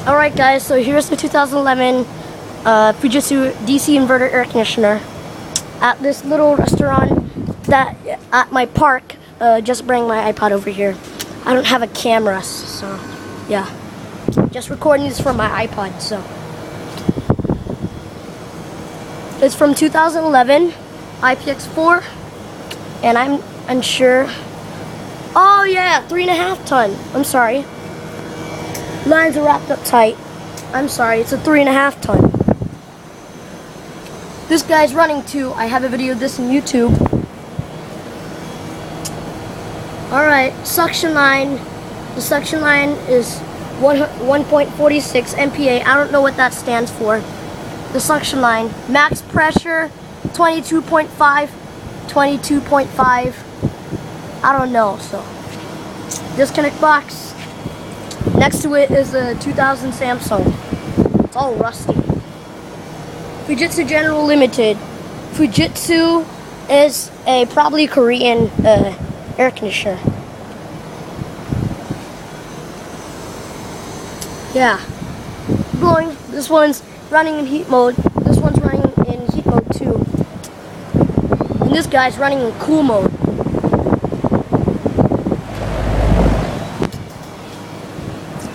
Alright guys, so here's the 2011 Fujitsu DC inverter air conditioner at this little restaurant that at my park. Just bring my iPod over here. I don't have a camera, so yeah. Just recording this from my iPod, so. It's from 2011, IPX4, and I'm unsure. Oh yeah, 3.5 ton. I'm sorry. Lines are wrapped up tight. I'm sorry, it's a 3.5 ton. This guy's running too. I have a video of this on YouTube. Alright, suction line. The suction line is 1.46 MPa. I don't know what that stands for. The suction line. Max pressure, 22.5. 22.5. I don't know, so. Disconnect box. Next to it is a 2000 Samsung. It's all rusty. Fujitsu General Limited. Fujitsu is a probably Korean air conditioner. Yeah. Blowing. This one's running in heat mode. This one's running in heat mode too. And this guy's running in cool mode.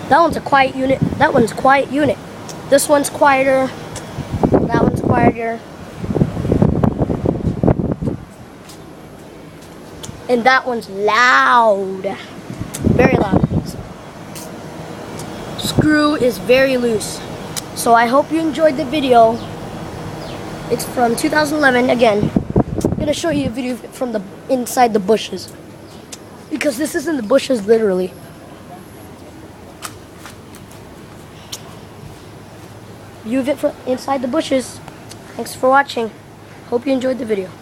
That one's a quiet unit. That one's quiet unit. This one's quieter. That one's quieter. And that one's loud. Very loud. Screw is very loose. So I hope you enjoyed the video. It's from 2011 again. I'm gonna show you a video from the inside the bushes. Because this is in the bushes literally. View of it from inside the bushes. Thanks for watching. Hope you enjoyed the video.